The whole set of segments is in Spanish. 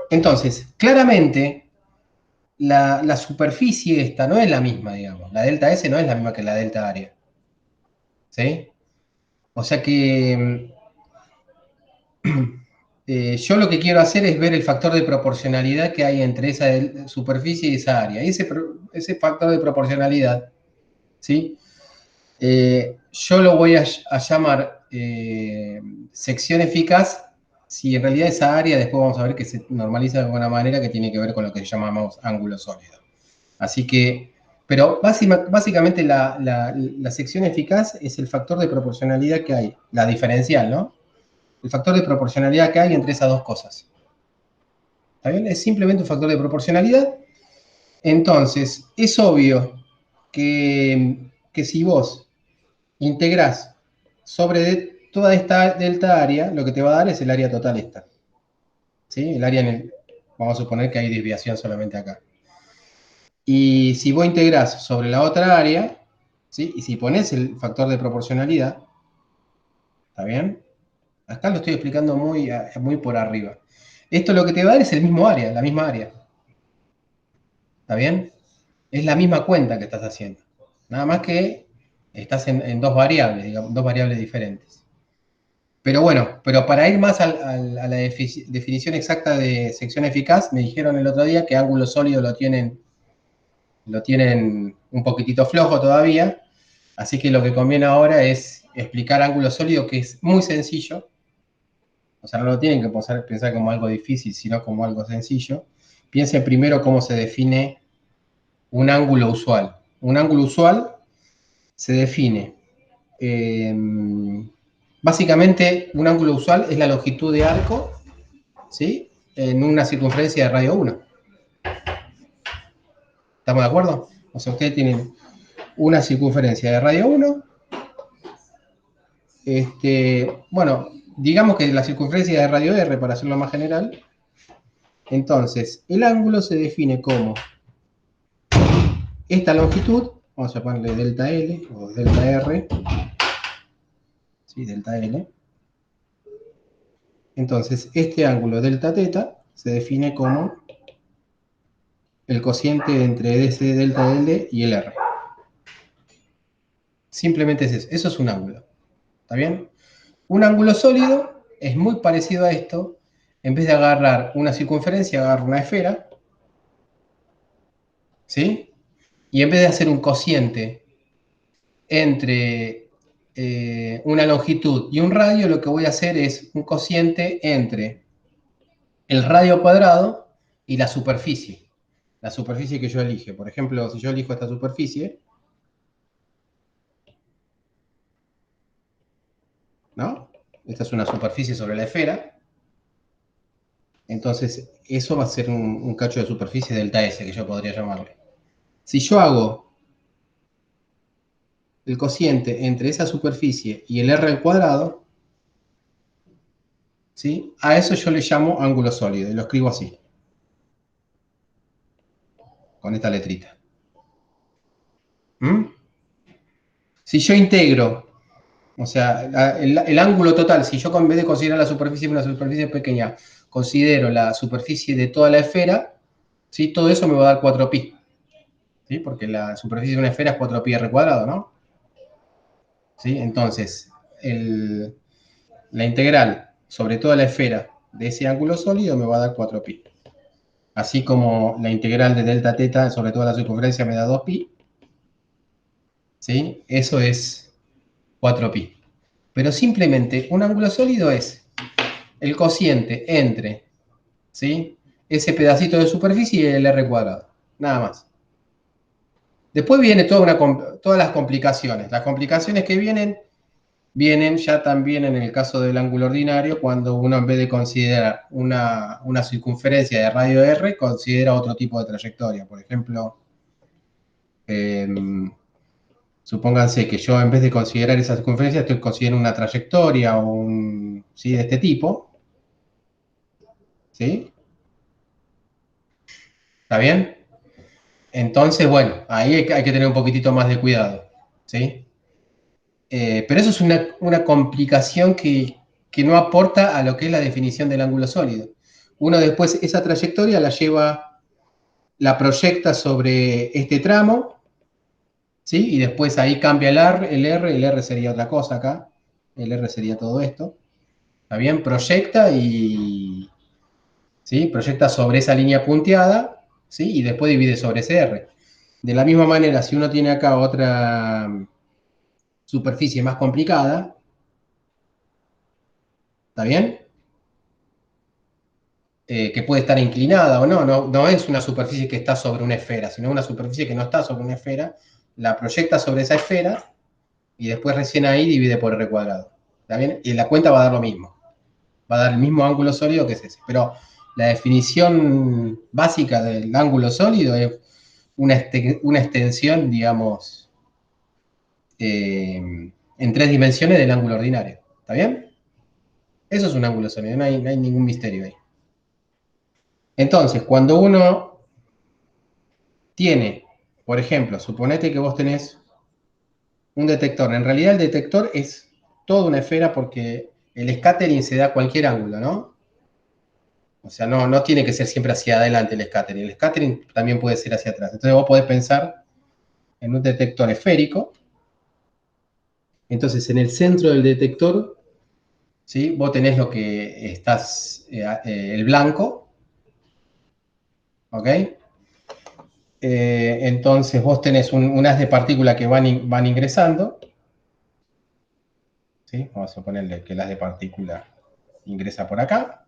Entonces, claramente, la superficie esta no es la misma, digamos. La delta S no es la misma que la delta área. ¿Sí? O sea que yo lo que quiero hacer es ver el factor de proporcionalidad que hay entre esa superficie y esa área. Y ese factor de proporcionalidad, ¿sí? Yo lo voy a llamar sección eficaz, si en realidad esa área después vamos a ver que se normaliza de alguna manera que tiene que ver con lo que llamamos ángulo sólido. Así que, pero básicamente la sección eficaz es el factor de proporcionalidad que hay, la diferencial, ¿no? El factor de proporcionalidad que hay entre esas dos cosas. ¿Está bien? Es simplemente un factor de proporcionalidad. Entonces, es obvio que si vos integrás sobre toda esta delta área, lo que te va a dar es el área total esta. ¿Sí? El área vamos a suponer que hay desviación solamente acá. Y si vos integrás sobre la otra área, ¿sí? Y si pones el factor de proporcionalidad, ¿está bien? Acá lo estoy explicando muy por arriba. Esto lo que te va a dar es el mismo área, la misma área. ¿Está bien? Es la misma cuenta que estás haciendo. Nada más que estás en dos variables, digamos, dos variables diferentes. Pero bueno, pero para ir más a la definición exacta de sección eficaz, me dijeron el otro día que ángulo sólido lo tienen un poquitito flojo todavía, así que lo que conviene ahora es explicar ángulo sólido, que es muy sencillo. O sea, no lo tienen que pensar como algo difícil, sino como algo sencillo. Piensen primero cómo se define un ángulo usual. Un ángulo usual se define, básicamente, un ángulo usual es la longitud de arco, ¿sí? En una circunferencia de radio 1. ¿Estamos de acuerdo? O sea, ustedes tienen una circunferencia de radio 1. Bueno, digamos que la circunferencia de radio R, para hacerlo más general. Entonces, el ángulo se define como esta longitud, vamos a ponerle delta L o delta R, ¿sí? Delta L. Entonces, este ángulo delta teta se define como el cociente entre ese delta L y el R. Simplemente es eso. Eso es un ángulo. ¿Está bien? Un ángulo sólido es muy parecido a esto. En vez de agarrar una circunferencia, agarro una esfera. ¿Sí? Y en vez de hacer un cociente entre una longitud y un radio, lo que voy a hacer es un cociente entre el radio cuadrado y la superficie. La superficie que yo elige. Por ejemplo, si yo elijo esta superficie, ¿no? Esta es una superficie sobre la esfera. Entonces, eso va a ser un cacho de superficie delta S, que yo podría llamarle. Si yo hago el cociente entre esa superficie y el R al cuadrado, ¿sí? A eso yo le llamo ángulo sólido, y lo escribo así, con esta letrita. ¿Mm? Si yo integro, o sea, el ángulo total, si yo en vez de considerar la superficie una superficie pequeña, considero la superficie de toda la esfera, ¿sí? Todo eso me va a dar 4pi, ¿sí? Porque la superficie de una esfera es 4pi r cuadrado, ¿no? ¿Sí? Entonces, la integral sobre toda la esfera de ese ángulo sólido me va a dar 4pi. Así como la integral de delta teta sobre toda la circunferencia me da 2pi, ¿sí? Eso es 4pi. Pero simplemente un ángulo sólido es el cociente entre, ¿sí? Ese pedacito de superficie y el r cuadrado. Nada más. Después viene todas las complicaciones. Las complicaciones que vienen ya también en el caso del ángulo ordinario, cuando uno en vez de considerar una circunferencia de radio r, considera otro tipo de trayectoria. Por ejemplo, supónganse que yo en vez de considerar esa circunferencia, estoy considerando una trayectoria ¿sí? De este tipo. ¿Sí? ¿Está bien? Entonces, bueno, ahí hay que tener un poquitito más de cuidado. ¿Sí? Pero eso es una complicación que que no aporta a lo que es la definición del ángulo sólido. Uno después esa trayectoria la lleva, la proyecta sobre este tramo, ¿sí? Y después ahí cambia el R sería otra cosa acá, el R sería todo esto, ¿está bien? Proyecta y, ¿sí? Proyecta sobre esa línea punteada, ¿sí? Y después divide sobre ese R. De la misma manera, si uno tiene acá otra superficie más complicada, ¿está bien? Que puede estar inclinada o no, no es una superficie que está sobre una esfera, sino una superficie que no está sobre una esfera, la proyecta sobre esa esfera y después recién ahí divide por R cuadrado. ¿Está bien? Y la cuenta va a dar lo mismo. Va a dar el mismo ángulo sólido que es ese. Pero la definición básica del ángulo sólido es una extensión, digamos, en 3 dimensiones del ángulo ordinario. ¿Está bien? Eso es un ángulo sólido, no hay ningún misterio ahí. Entonces, cuando uno tiene, por ejemplo, suponete que vos tenés un detector. En realidad el detector es toda una esfera porque el scattering se da a cualquier ángulo, ¿no? O sea, no tiene que ser siempre hacia adelante el scattering. El scattering también puede ser hacia atrás. Entonces vos podés pensar en un detector esférico. Entonces en el centro del detector, ¿sí? Vos tenés lo que estás, el blanco, ¿ok? Entonces vos tenés un haz de partículas que van ingresando, ¿sí? Vamos a ponerle que el haz de partícula ingresa por acá,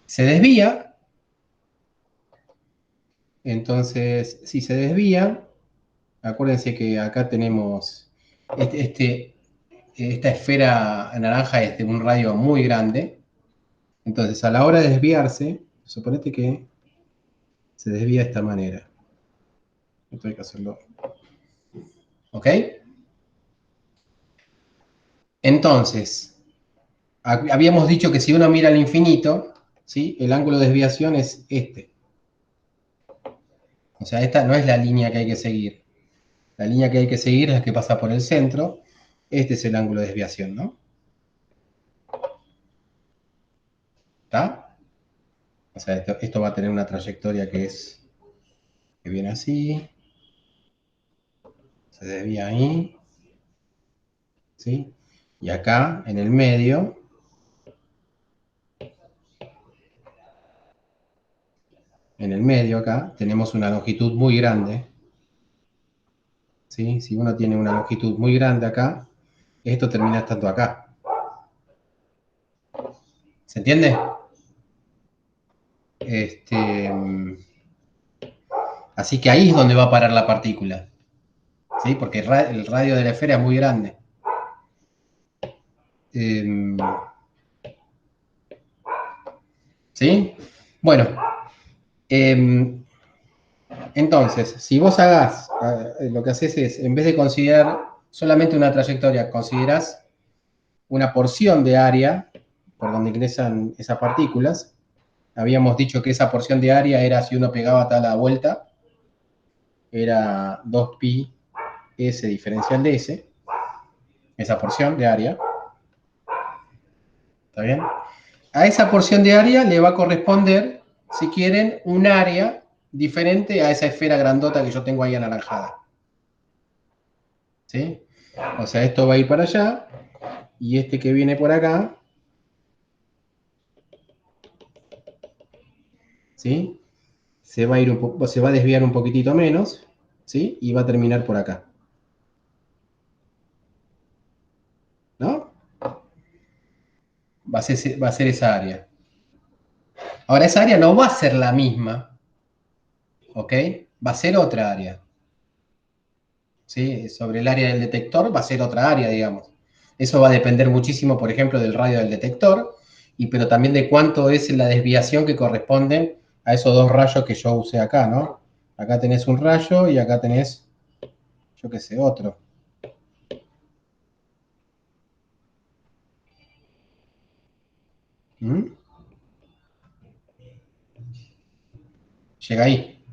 se desvía. Entonces, si se desvía, acuérdense que acá tenemos esta esfera naranja es de un radio muy grande. Entonces, a la hora de desviarse, suponete que se desvía de esta manera. Esto hay que hacerlo. ¿Ok? Entonces, habíamos dicho que si uno mira al infinito, ¿sí? El ángulo de desviación es este. O sea, esta no es la línea que hay que seguir. La línea que hay que seguir es la que pasa por el centro. Este es el ángulo de desviación, ¿no? ¿Está? O sea, esto va a tener una trayectoria que viene así, se desvía ahí, ¿sí? Y acá, en el medio acá, tenemos una longitud muy grande, ¿sí? Si uno tiene una longitud muy grande acá, esto termina estando acá. ¿Se entiende? Así que ahí es donde va a parar la partícula, ¿sí? Porque el radio de la esfera es muy grande. ¿Sí? Bueno, entonces, si vos hagas, lo que haces es, en vez de considerar solamente una trayectoria, considerás una porción de área por donde ingresan esas partículas. Habíamos dicho que esa porción de área era, si uno pegaba tal a vuelta, era 2pi s diferencial de s, esa porción de área. ¿Está bien? A esa porción de área le va a corresponder, si quieren, un área diferente a esa esfera grandota que yo tengo ahí anaranjada. ¿Sí? O sea, esto va a ir para allá y este que viene por acá, ¿sí? Se va a desviar un poquitito menos, ¿sí? Y va a terminar por acá. ¿No? Va a ser esa área. Ahora, esa área no va a ser la misma, ¿ok? Va a ser otra área. ¿Sí? Sobre el área del detector va a ser otra área, digamos. Eso va a depender muchísimo, por ejemplo, del radio del detector, pero también de cuánto es la desviación que corresponde a esos dos rayos que yo usé acá, ¿no? Acá tenés un rayo y acá tenés, yo qué sé, otro. ¿Mm? Llega ahí.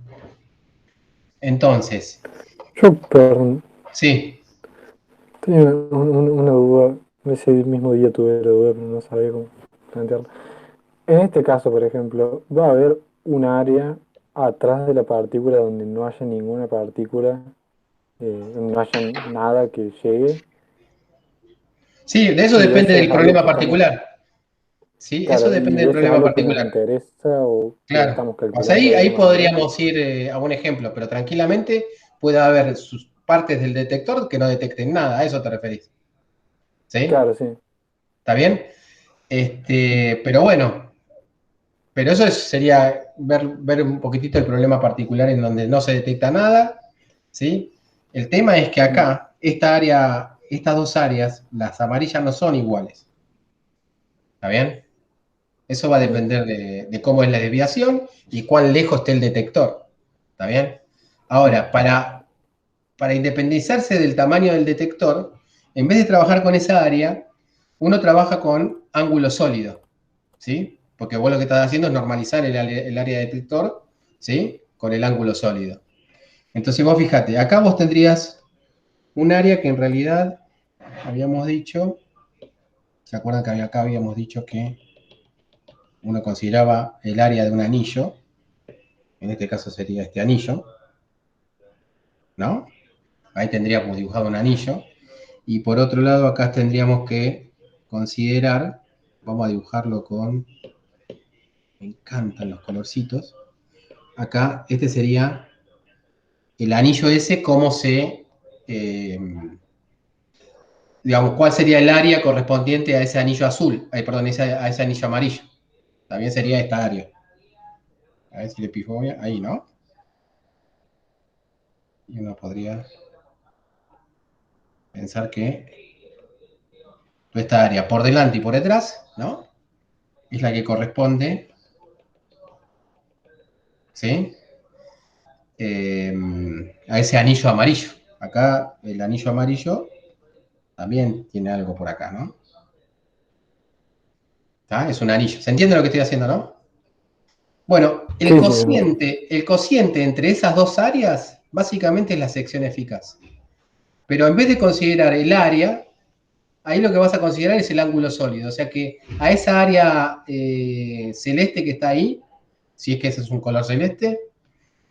Entonces, Yo, perdón, sí, tenía una duda. Ese mismo día tuve la duda, pero no sabía cómo plantearlo. En este caso, por ejemplo, va a haber un área atrás de la partícula donde no haya ninguna partícula, donde no haya nada que llegue. Sí, de eso Y depende eso del es algo problema que estamos, particular. Sí, eso claro, depende y del eso es problema algo que nos particular. interesa o que Claro. estamos O sea, calculando ahí, de ahí alguna manera. podríamos ir a un ejemplo, pero tranquilamente puede haber sus partes del detector que no detecten nada, a eso te referís. ¿Sí? Claro, sí. ¿Está bien? Pero bueno, pero eso sería ver un poquitito el problema particular en donde no se detecta nada, ¿sí? El tema es que Mm. acá, esta área, estas dos áreas, las amarillas no son iguales, ¿está bien? Eso va a Bien. depender de cómo es la desviación y cuán lejos esté el detector, ¿está bien? Mm. Ahora, para independizarse del tamaño del detector, en vez de trabajar con esa área, uno trabaja con ángulo sólido, ¿sí? Porque vos lo que estás haciendo es normalizar el área de detector, ¿sí? Con el ángulo sólido. Entonces vos fíjate, acá vos tendrías un área que en realidad habíamos dicho, ¿se acuerdan que acá habíamos dicho que uno consideraba el área de un anillo? En este caso sería este anillo, ¿no? Ahí tendríamos dibujado un anillo. Y por otro lado, acá tendríamos que considerar, vamos a dibujarlo con, me encantan los colorcitos. Acá, este sería el anillo ese, cómo se, eh, digamos, cuál sería el área correspondiente a ese anillo azul, perdón, a ese anillo amarillo. También sería esta área. A ver si le pico bien, ahí, ¿no? Y uno podría pensar que esta área por delante y por detrás, ¿no? Es la que corresponde, ¿sí? A ese anillo amarillo. Acá el anillo amarillo también tiene algo por acá, ¿no? ¿Está? Es un anillo. ¿Se entiende lo que estoy haciendo, no? Bueno, Sí, sí, bien. el cociente entre esas dos áreas básicamente es la sección eficaz. Pero en vez de considerar el área, ahí lo que vas a considerar es el ángulo sólido. O sea que a esa área celeste que está ahí, si es que ese es un color celeste,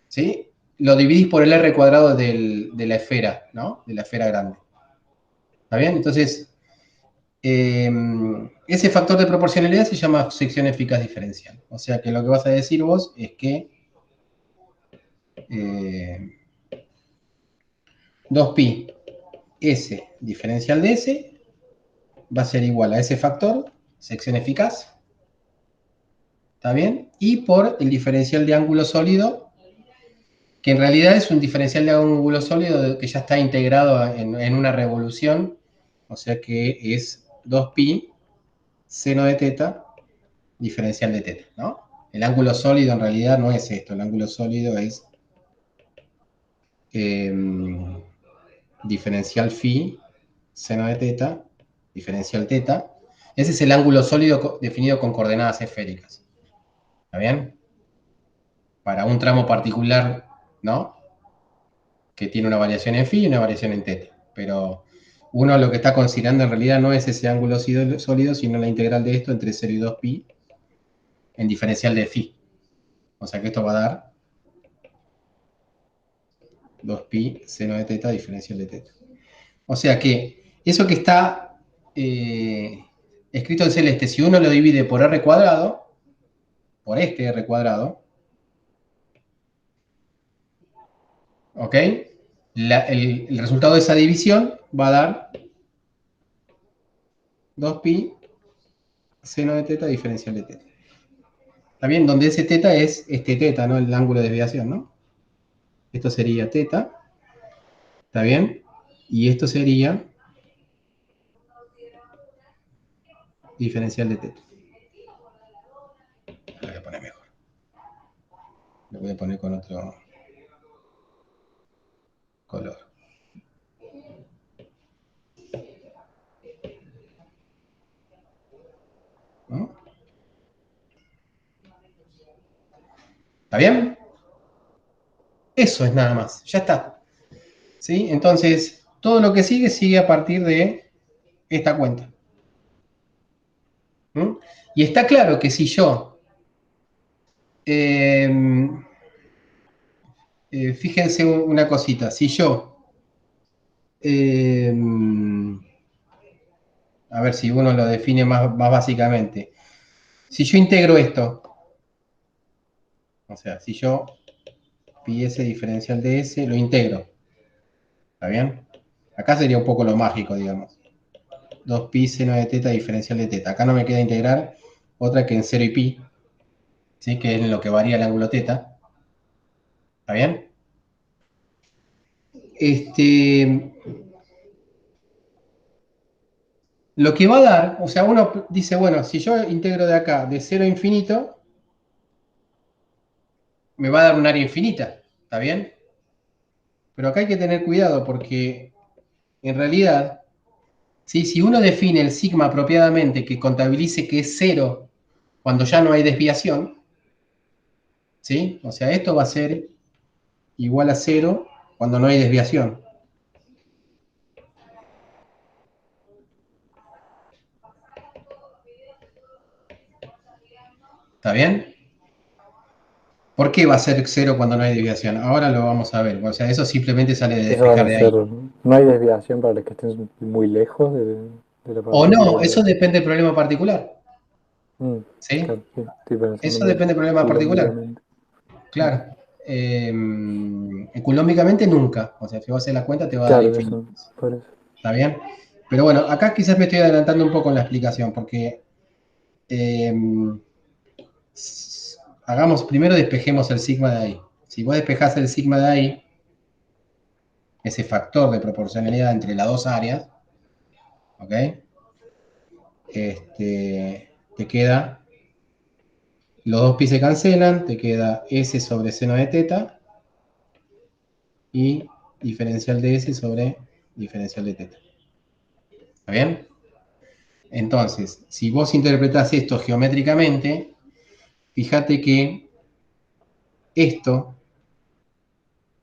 ¿sí? Lo dividís por el R cuadrado de la esfera, ¿no? De la esfera grande. ¿Está bien? Entonces, ese factor de proporcionalidad se llama sección eficaz diferencial. O sea que lo que vas a decir vos es que 2pi S diferencial de S va a ser igual a ese factor, sección eficaz, ¿está bien? Y por el diferencial de ángulo sólido, que en realidad es un diferencial de ángulo sólido que ya está integrado en una revolución, o sea que es 2pi seno de teta diferencial de teta, ¿no? El ángulo sólido en realidad no es esto, el ángulo sólido es eh, diferencial phi, seno de teta, diferencial teta. Ese es el ángulo sólido definido con coordenadas esféricas. ¿Está bien? Para un tramo particular, ¿no? Que tiene una variación en phi y una variación en teta. Pero uno lo que está considerando en realidad no es ese ángulo sólido, sino la integral de esto entre 0 y 2pi en diferencial de phi. O sea que esto va a dar 2pi seno de teta diferencial de teta. O sea que eso que está escrito en celeste, si uno lo divide por r cuadrado, por este r cuadrado, ¿ok? El resultado de esa división va a dar 2pi seno de teta diferencial de teta. ¿Está bien? Donde ese teta es este teta, ¿no? El ángulo de desviación, ¿no? Esto sería teta, ¿está bien? Y esto sería diferencial de teta. Lo voy a poner mejor. Lo voy a poner con otro color. ¿No? ¿Está bien? Eso es nada más. Ya está. ¿Sí? Entonces, todo lo que sigue sigue a partir de esta cuenta. ¿Mm? Y está claro que si yo, fíjense una cosita, si yo, eh, a ver si uno lo define más básicamente, si yo integro esto, o sea, si yo pi s diferencial de s, lo integro, ¿está bien? Acá sería un poco lo mágico, digamos. 2pi seno de teta diferencial de teta. Acá no me queda integrar otra que en 0 y pi, ¿sí? Que es en lo que varía el ángulo teta. ¿Está bien? Lo que va a dar, o sea, uno dice, bueno, si yo integro de acá de 0 a infinito, me va a dar un área infinita. ¿Está bien? Pero acá hay que tener cuidado porque en realidad, ¿sí? Si uno define el sigma apropiadamente que contabilice que es 0 cuando ya no hay desviación, ¿sí? O sea, esto va a ser igual a 0 cuando no hay desviación. ¿Está bien? ¿Por qué va a ser 0 cuando no hay desviación? Ahora lo vamos a ver. O sea, eso simplemente sale de Eso va despejar a de ser, ahí. no hay desviación para los que estén muy lejos de la O no, partícula. eso depende del problema particular. Mm, ¿Sí? claro, sí, estoy pensando Eso por depende del problema particular. económicamente. Mm, Claro. Económicamente nunca. O sea, si vos haces la cuenta te va a dar claro, infinito. eso, por eso. ¿Está bien? Pero bueno, acá quizás me estoy adelantando un poco en la explicación, porque eh, hagamos, primero despejemos el sigma de ahí. Si vos despejás el sigma de ahí, ese factor de proporcionalidad entre las dos áreas, ¿ok? Te queda, los dos pi se cancelan, te queda s sobre seno de teta y diferencial de s sobre diferencial de teta. ¿Está bien? Entonces, si vos interpretás esto geométricamente, fíjate que esto,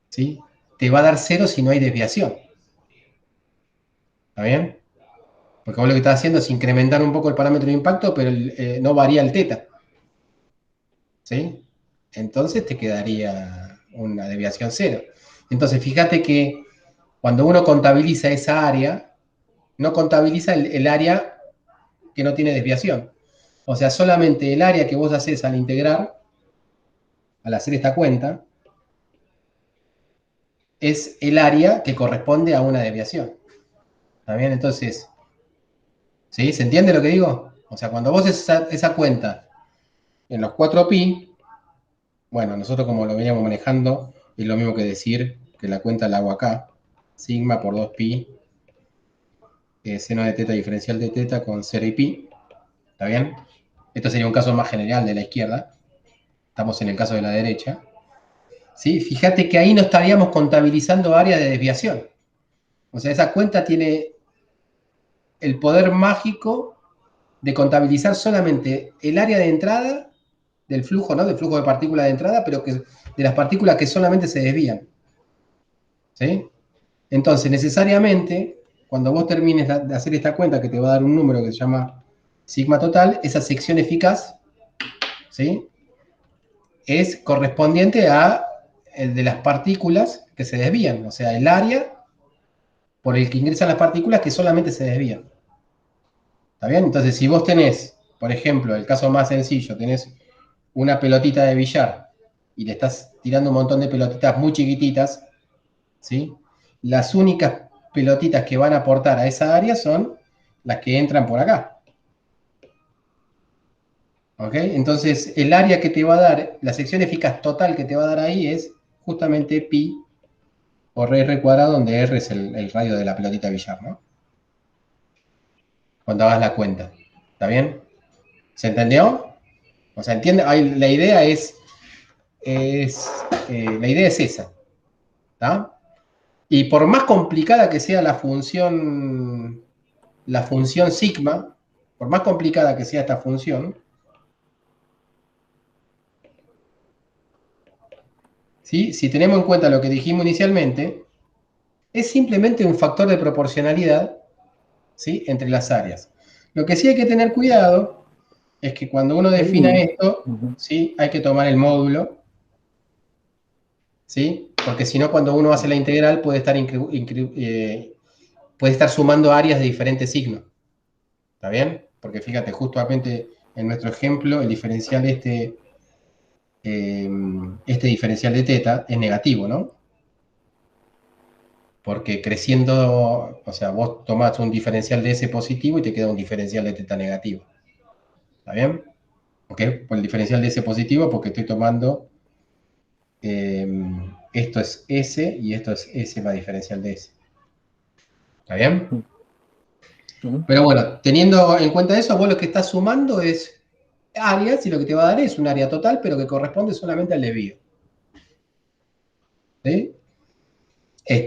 ¿sí? Te va a dar 0 si no hay desviación. ¿Está bien? Porque vos lo que estás haciendo es incrementar un poco el parámetro de impacto, pero no varía el teta. ¿Sí? Entonces te quedaría una desviación 0. Entonces, fíjate que cuando uno contabiliza esa área, no contabiliza el área que no tiene desviación. O sea, solamente el área que vos haces al integrar, al hacer esta cuenta, es el área que corresponde a una desviación. ¿Está bien? Entonces, ¿sí? ¿Se entiende lo que digo? O sea, cuando vos haces esa cuenta en los 4pi, bueno, nosotros como lo veníamos manejando, es lo mismo que decir que la cuenta la hago acá, sigma por 2pi, seno de teta diferencial de teta con 0 y pi, ¿está bien? Esto sería un caso más general de la izquierda, estamos en el caso de la derecha, ¿sí? Fíjate que ahí no estaríamos contabilizando áreas de desviación. O sea, esa cuenta tiene el poder mágico de contabilizar solamente el área de entrada del flujo, ¿no? Del flujo de partículas de entrada, pero que, de las partículas que solamente se desvían. ¿Sí? Entonces, necesariamente, cuando vos termines de hacer esta cuenta, que te va a dar un número que se llama sigma total, esa sección eficaz, ¿sí? Es correspondiente a el de las partículas que se desvían, o sea, el área por el que ingresan las partículas que solamente se desvían. ¿Está bien? Entonces, si vos tenés, por ejemplo, el caso más sencillo, tenés una pelotita de billar y le estás tirando un montón de pelotitas muy chiquititas, ¿sí? Las únicas pelotitas que van a aportar a esa área son las que entran por acá. ¿Ok? Entonces, el área que te va a dar, la sección eficaz total que te va a dar ahí es justamente pi por r cuadrado, donde r es el radio de la pelotita de billar, ¿no? Cuando hagas la cuenta. ¿Está bien? ¿Se entendió? O sea, entiende, la idea la idea es esa. ¿Está? Y por más complicada que sea la función sigma, por más complicada que sea esta función, ¿sí? Si tenemos en cuenta lo que dijimos inicialmente, es simplemente un factor de proporcionalidad, ¿sí? Entre las áreas. Lo que sí hay que tener cuidado es que cuando uno defina esto, ¿sí? Hay que tomar el módulo, ¿sí? Porque si no, cuando uno hace la integral puede estar sumando áreas de diferentes signos. ¿Está bien? Porque fíjate, justamente en nuestro ejemplo, el diferencial este diferencial de teta es negativo, ¿no? Porque creciendo, o sea, vos tomás un diferencial de S positivo y te queda un diferencial de teta negativo. ¿Está bien? ¿Ok? Por el diferencial de S positivo, porque estoy tomando, esto es S y esto es S más diferencial de S. ¿Está bien? Pero bueno, teniendo en cuenta eso, vos lo que estás sumando es áreas y lo que te va a dar es un área total, pero que corresponde solamente al desvío. ¿Sí?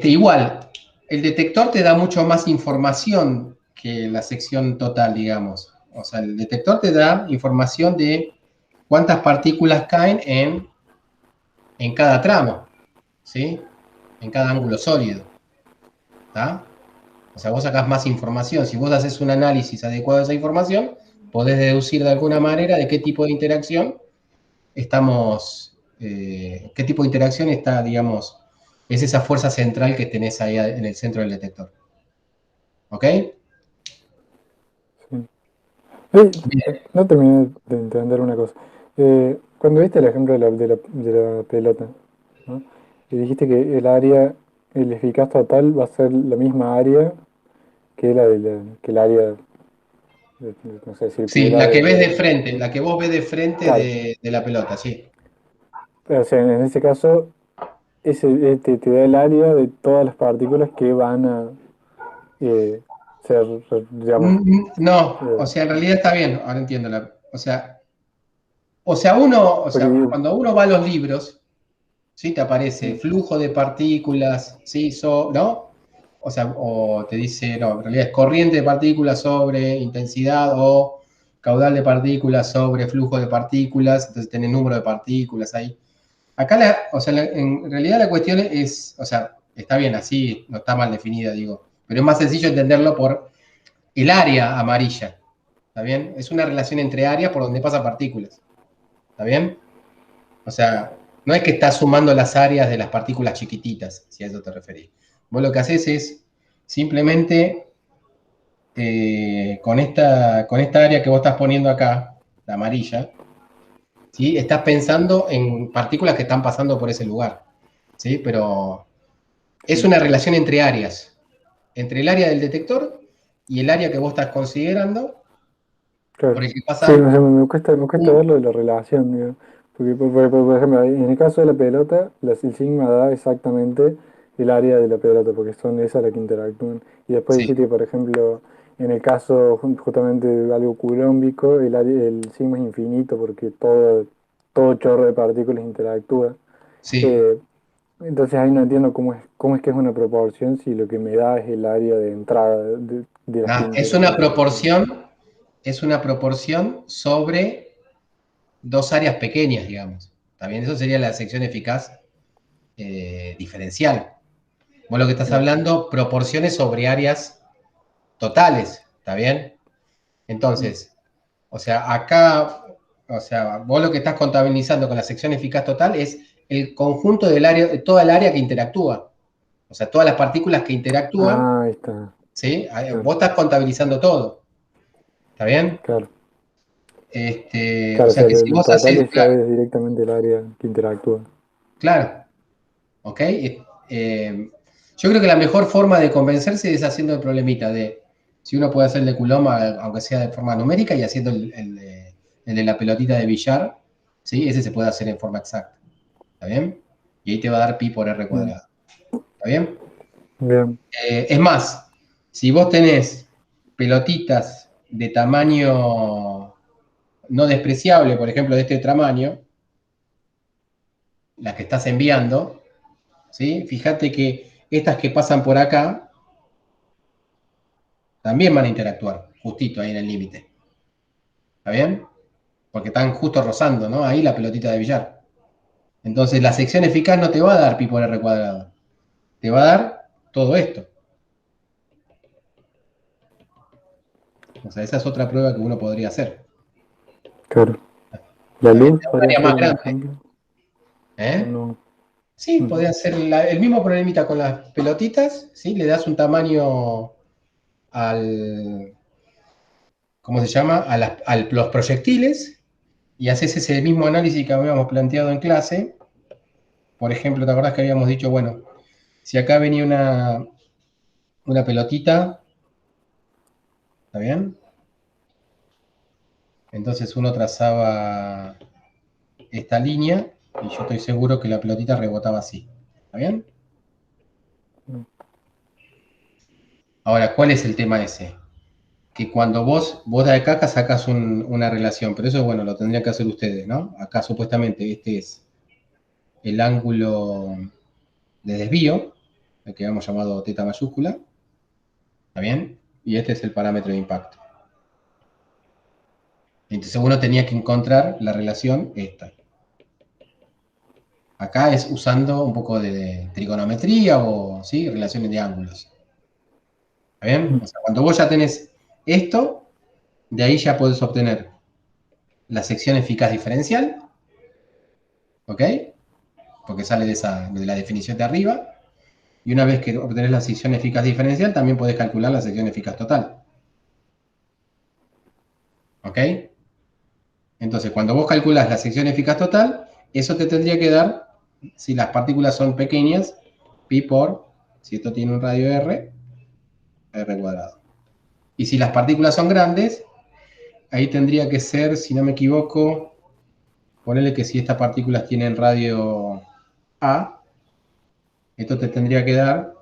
Igual, el detector te da mucho más información que la sección total, digamos. O sea, el detector te da información de cuántas partículas caen en cada tramo, ¿sí? En cada ángulo sólido. ¿Está? O sea, vos sacás más información. Si vos haces un análisis adecuado de esa información, podés deducir de alguna manera de qué tipo de interacción qué tipo de interacción está, digamos, es esa fuerza central que tenés ahí en el centro del detector. ¿Ok? Sí. Bien. No terminé de entender una cosa. Cuando viste el ejemplo de la pelota, ¿no? Y dijiste que el eficaz total va a ser la misma área que que el área, no sé, Sí, circular la que ves de de... frente, la que vos ves de frente Claro. de la pelota, sí. O sea, en ese caso, te da el área de todas las partículas que van a eh, ser, digamos, No, o eh, sea, en realidad está bien, ahora entiendo. O sea, porque cuando uno va a los libros, ¿sí? Te aparece mm, flujo de partículas, ¿sí? ¿No? O sea, o te dice, no, en realidad es corriente de partículas sobre intensidad o caudal de partículas sobre flujo de partículas, entonces tenés número de partículas ahí. Acá, o sea, en realidad la cuestión es, o sea, está bien así, no está mal definida, digo, pero es más sencillo entenderlo por el área amarilla, ¿está bien? Es una relación entre áreas por donde pasan partículas, ¿está bien? O sea, no es que estás sumando las áreas de las partículas chiquititas, si a eso te referís. Vos lo que haces es simplemente con esta área que vos estás poniendo acá, la amarilla, ¿sí? Estás pensando en partículas que están pasando por ese lugar, ¿sí? Pero es sí, una relación entre áreas, entre el área del detector y el área que vos estás considerando, por claro. el que Sí, o pasan sea, me cuesta un... verlo de la relación, digo. Porque, por ejemplo, en el caso de la pelota, el sigma da exactamente el área de la pelota, porque son esas las que interactúan. Y después Sí, dijiste que, por ejemplo, en el caso justamente de algo culombico, el sigma es infinito porque todo chorro de partículas interactúa. sí. Eh, entonces ahí no entiendo cómo es que es una proporción si lo que me da es el área de entrada de las que Ah, interactúan. es una proporción sobre dos áreas pequeñas, digamos. ¿Está bien? Eso sería la sección eficaz diferencial. Vos lo que estás Claro. hablando, proporciones sobre áreas totales, ¿está bien? Mm. Entonces, o sea, acá, o sea, vos lo que estás contabilizando con la sección eficaz total es el conjunto del área, de toda el área que interactúa. O sea, todas las partículas que interactúan, Ah, ahí está. ¿sí? Claro, Vos estás contabilizando todo, ¿está bien? claro. O Claro, o sea sea, que si el vos total haces, ya es directamente el área que interactúa. claro, ¿ok? Yo creo que la mejor forma de convencerse es haciendo el problemita de si uno puede hacer el de Coulomb, aunque sea de forma numérica, y haciendo el de la pelotita de billar, ¿sí? Ese se puede hacer en forma exacta, ¿está bien? Y ahí te va a dar pi por r Mm. cuadrado, ¿está bien? Bien. Es más, si vos tenés pelotitas de tamaño no despreciable, por ejemplo, de este tamaño, las que estás enviando, ¿sí? Fíjate que estas que pasan por acá también van a interactuar, justito ahí en el límite. ¿Está bien? Porque están justo rozando, ¿no? Ahí la pelotita de billar. Entonces la sección eficaz no te va a dar pi por r cuadrado. Te va a dar todo esto. O sea, esa es otra prueba que uno podría hacer. Claro. ¿La ¿Está bien? luz Te da un podría área ser más un grande. ejemplo? ¿O ¿Eh? no? Sí, Mm. podría ser el mismo problemita con las pelotitas, ¿sí? Le das un tamaño al, ¿cómo se llama? Los proyectiles y haces ese mismo análisis que habíamos planteado en clase. Por ejemplo, ¿te acordás que habíamos dicho, bueno, si acá venía una pelotita, ¿está bien? Entonces uno trazaba esta línea y yo estoy seguro que la pelotita rebotaba así. ¿Está bien? Ahora, ¿cuál es el tema ese? Que cuando vos de acá sacas una relación, pero eso, bueno, lo tendrían que hacer ustedes, ¿no? Acá supuestamente este es el ángulo de desvío, el que habíamos llamado teta mayúscula, ¿está bien? Y este es el parámetro de impacto. Entonces uno tenía que encontrar la relación esta. Acá es usando un poco de trigonometría o, ¿sí? Relaciones de ángulos. ¿Está bien? O sea, cuando vos ya tenés esto, de ahí ya podés obtener la sección eficaz diferencial, ¿ok? Porque sale de la definición de arriba. Y una vez que obtenés la sección eficaz diferencial, también podés calcular la sección eficaz total. ¿Ok? Entonces, cuando vos calculás la sección eficaz total, eso te tendría que dar, si las partículas son pequeñas, pi por, si esto tiene un radio r, r cuadrado. Y si las partículas son grandes, ahí tendría que ser, si no me equivoco, ponerle que si estas partículas tienen radio a, esto te tendría que dar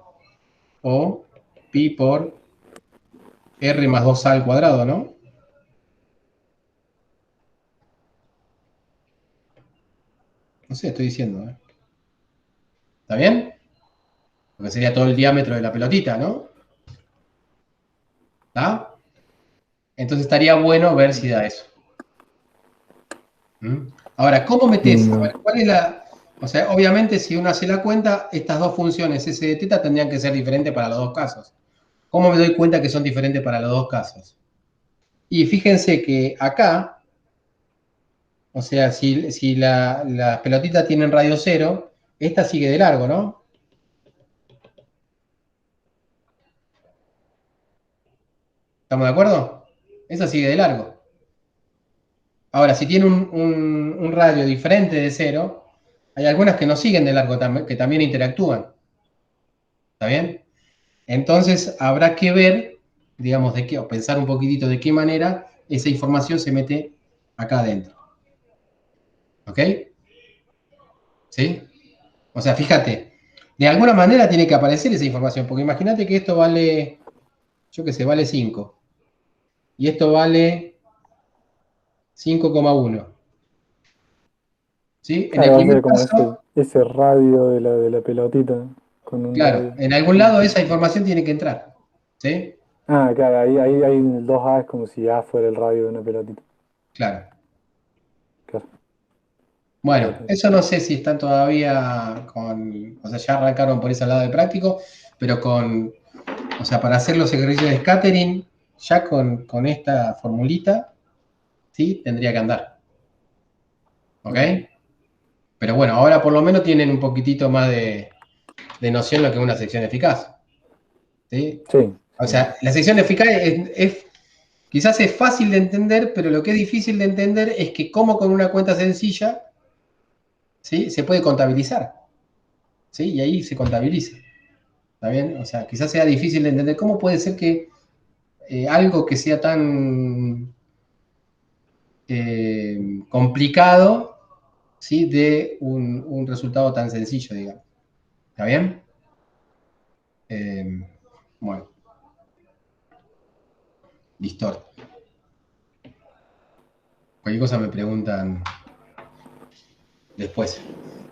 o pi por r más 2a al cuadrado, ¿no? No sé, estoy diciendo, ¿eh? ¿Está bien? Porque sería todo el diámetro de la pelotita, ¿no? ¿Está? Entonces estaría bueno ver si da eso. ¿Mm? Ahora, ¿cómo metes? A ver, No. ¿cuál es la...? O sea, obviamente si uno hace la cuenta, estas dos funciones S de teta tendrían que ser diferentes para los dos casos. ¿Cómo me doy cuenta que son diferentes para los dos casos? Y fíjense que acá, o sea, si las pelotitas tienen radio cero, esta sigue de largo, ¿no? ¿Estamos de acuerdo? Esa sigue de largo. Ahora, si tiene un radio diferente de cero, hay algunas que no siguen de largo, que también interactúan. ¿Está bien? Entonces, habrá que ver, digamos, de qué, o pensar un poquitito de qué manera esa información se mete acá adentro. ¿Ok? ¿Sí? O sea, fíjate, de alguna manera tiene que aparecer esa información, porque imagínate que esto vale, yo qué sé, vale 5 y esto vale 5,1. ¿Sí? En el Claro, va a primer ser como caso, ese radio de la pelotita con un claro, radio. en algún lado esa información tiene que entrar. ¿Sí? Ah, claro, ahí hay un 2A, es como si A fuera el radio de una pelotita. Claro. Claro, Bueno, claro. eso no sé si están todavía con, o sea, ya arrancaron por ese lado de práctico, pero con, o sea, para hacer los ejercicios de scattering, ya con esta formulita, ¿sí? Tendría que andar. ¿Ok? Mm. Pero bueno, ahora por lo menos tienen un poquitito más de noción de lo que es una sección eficaz. ¿Sí? Sí, O sí. sea, la sección eficaz quizás es fácil de entender, pero lo que es difícil de entender es que cómo con una cuenta sencilla, ¿sí? Se puede contabilizar. ¿Sí? Y ahí se contabiliza. ¿Está bien? O sea, quizás sea difícil de entender cómo puede ser que algo que sea tan complicado, ¿sí? De un resultado tan sencillo, digamos. ¿Está bien? Eh, bueno, listo. Cualquier cosa me preguntan después.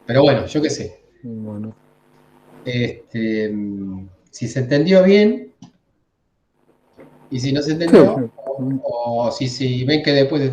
Pero bueno, yo qué sé. Bueno. Este, si se entendió bien y si no se Sí, entendió, sí. Mm. o si ven que después